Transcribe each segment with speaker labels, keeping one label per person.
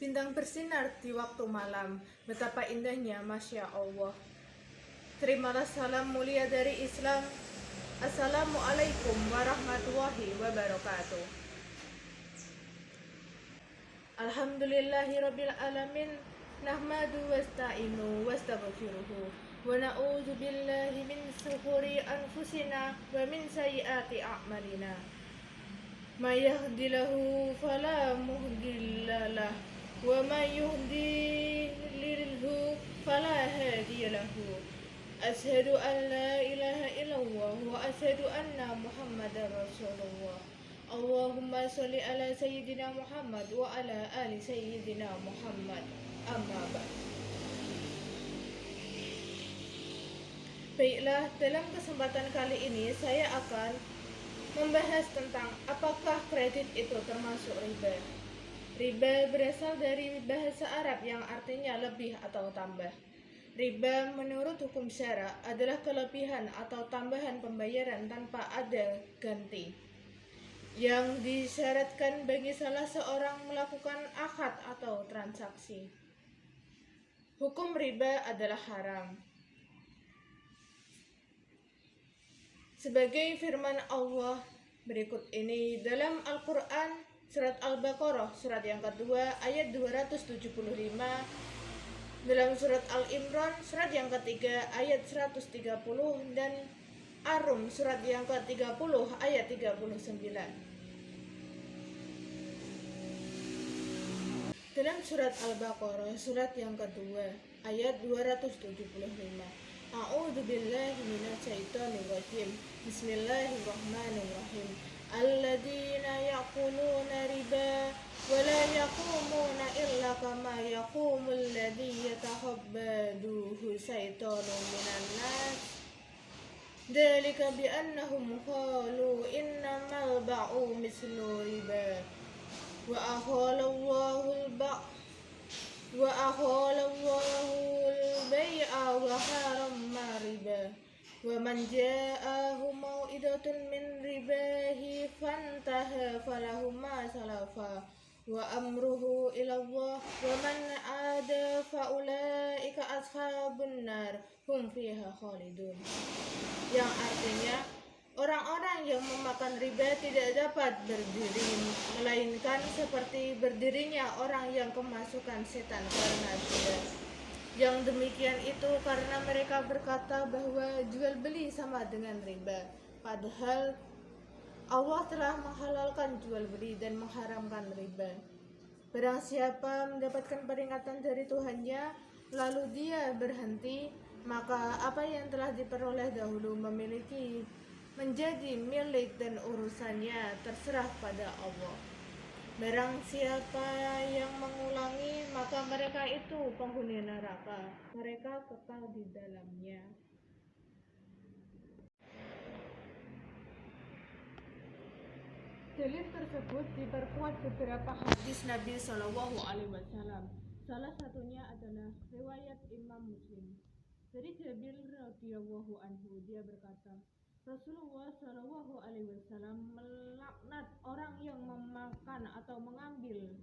Speaker 1: Bintang bersinar di waktu malam, betapa indahnya, Masya Allah. Terimalah salam mulia dari Islam. Assalamualaikum warahmatullahi wabarakatuh. Alhamdulillahi rabbil alamin. Nahmadu wasta'inu wastaghfiruhu wa na'udzu billahi min syururi anfusina wa min sayyiati a'malina. May yahdihillahu fala mudilla wa may yudlilhu fala hadiya lahu. Asyhadu an la ilaha illallah wa asyhadu anna Muhammadar Rasulullah. Allahumma sholli ala sayyidina Muhammad wa ala ali sayyidina Muhammad. Amma ba'd. Baiklah, dalam kesempatan kali ini saya akan membahas tentang apakah kredit itu termasuk riba. Riba berasal dari bahasa Arab yang artinya lebih atau tambah. Riba menurut hukum syara adalah kelebihan atau tambahan pembayaran tanpa ada ganti yang disyaratkan bagi salah seorang melakukan akad atau transaksi. Hukum riba adalah haram. Sebagai firman Allah berikut ini dalam Al-Quran surat Al-Baqarah surat yang kedua ayat 275, dalam surat Al-Imran surat yang ketiga ayat 130, dan Ar-Rum surat yang ke-30 ayat 39. Dalam surat Al-Baqarah surat yang kedua ayat 275, A'udzu billahi minasyaitonir rajim. Bismillahirrahmanirrahim. Alladzina ya'kuluna riba wa la yaqumuna illa kama yaqumul ladzi yatakhabbaduhu syaitanu minan nas. Dzalika bi annahum qalu innamal ba'u mislu riba wa ahallallahu al-bai'a wa haramma riba. Wa man ja'ahu mau'idatun min ribahi fantaha falahu ma salafa wa amruhu ila Allah wa man 'ada fa ulaika ashabun nar hum fiha khalidun. Yang artinya, orang-orang yang memakan riba tidak dapat berdiri, melainkan seperti berdirinya orang yang kemasukan setan karena riba. Yang demikian itu karena mereka berkata bahwa jual beli sama dengan riba, padahal Allah telah menghalalkan jual beli dan mengharamkan riba. Barang siapa mendapatkan peringatan dari Tuhannya lalu dia berhenti, maka apa yang telah diperoleh dahulu menjadi milik dan urusannya terserah pada Allah. Barang siapa yang mengulangi, maka mereka itu penghuni neraka, mereka kekal di dalamnya. Dalil tersebut diperkuat beberapa hadis Nabi Shallallahu Alaihi Wasallam. Salah satunya adalah riwayat Imam Muslim. Dari Jabir radhiyallahu anhu, dia berkata, Rasulullah Shallallahu Alaihi Wasallam melaknat orang yang memakan atau mengambil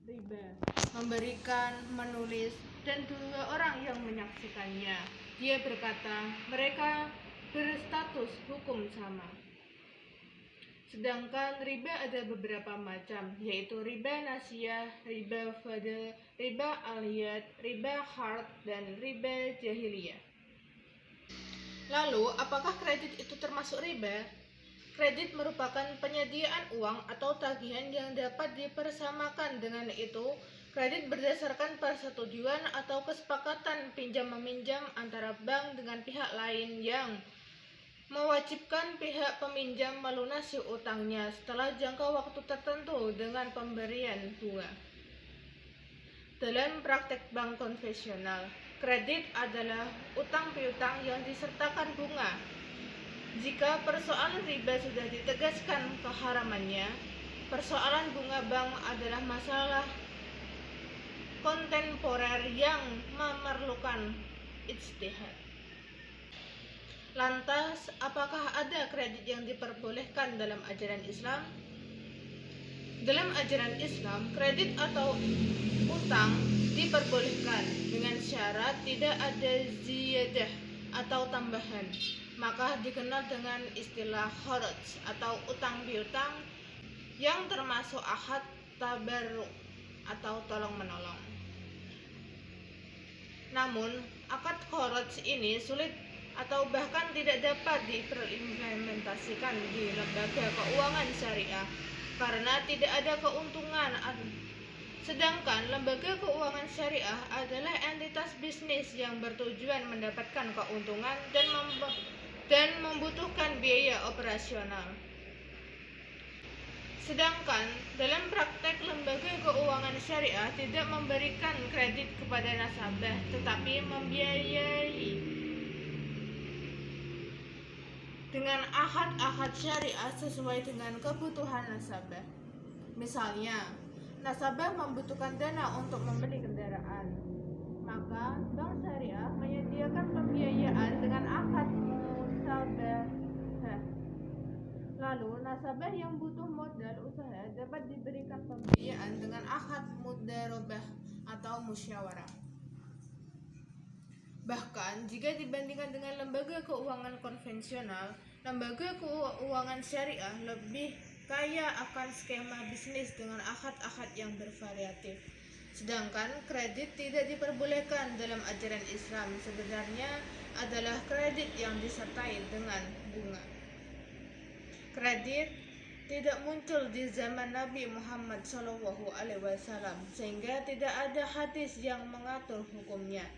Speaker 1: riba, memberikan, menulis, dan dua orang yang menyaksikannya. Dia berkata, mereka berstatus hukum sama. Sedangkan riba ada beberapa macam, yaitu riba nasiyah, riba fadl, riba aliyat, riba hard, dan riba jahiliyah. Lalu, apakah kredit itu termasuk riba? Kredit merupakan penyediaan uang atau tagihan yang dapat dipersamakan. Dengan itu, kredit berdasarkan persetujuan atau kesepakatan pinjam-meminjam antara bank dengan pihak lain yang mewajibkan pihak peminjam melunasi utangnya setelah jangka waktu tertentu dengan pemberian bunga. Dalam praktek bank konvensional, kredit adalah utang piutang yang disertakan bunga. Jika persoalan riba sudah ditegaskan keharamannya, persoalan bunga bank adalah masalah kontemporer yang memerlukan ijtihad. Lantas, apakah ada kredit yang diperbolehkan dalam ajaran Islam? Dalam ajaran Islam, kredit atau utang diperbolehkan dengan syarat tidak ada ziyadah atau tambahan, maka dikenal dengan istilah kharaj atau utang piutang yang termasuk ahad tabarruk atau tolong menolong. Namun, akad kharaj ini sulit atau bahkan tidak dapat diimplementasikan di lembaga keuangan syariah karena tidak ada keuntungan. Sedangkan lembaga keuangan syariah adalah entitas bisnis yang bertujuan mendapatkan keuntungan dan membutuhkan biaya operasional. Sedangkan dalam praktek lembaga keuangan syariah tidak memberikan kredit kepada nasabah tetapi membiayai dengan ahad-ahad syariah sesuai dengan kebutuhan nasabah. Misalnya, nasabah membutuhkan dana untuk membeli kendaraan, maka bank syariah menyediakan pembiayaan dengan akad musabahah. Lalu, nasabah yang butuh modal usaha dapat diberikan pembiayaan dengan akad mudharabah atau musyawarah. Bahkan, jika dibandingkan dengan lembaga keuangan konvensional, lembaga keuangan syariah lebih kaya akan skema bisnis dengan akad-akad yang bervariatif. Sedangkan kredit tidak diperbolehkan dalam ajaran Islam, sebenarnya adalah kredit yang disertai dengan bunga. Kredit tidak muncul di zaman Nabi Muhammad SAW, sehingga tidak ada hadis yang mengatur hukumnya.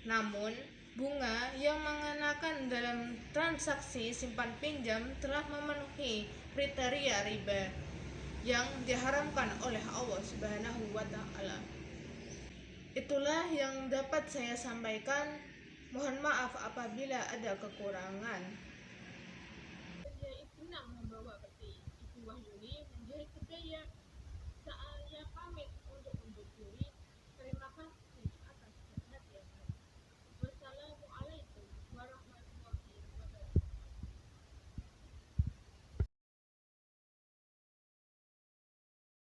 Speaker 1: Namun, bunga yang mengenakan dalam transaksi simpan pinjam telah memenuhi kriteria riba yang diharamkan oleh Allah Subhanahu wa Ta'ala. Itulah yang dapat saya sampaikan. Mohon maaf apabila ada kekurangan.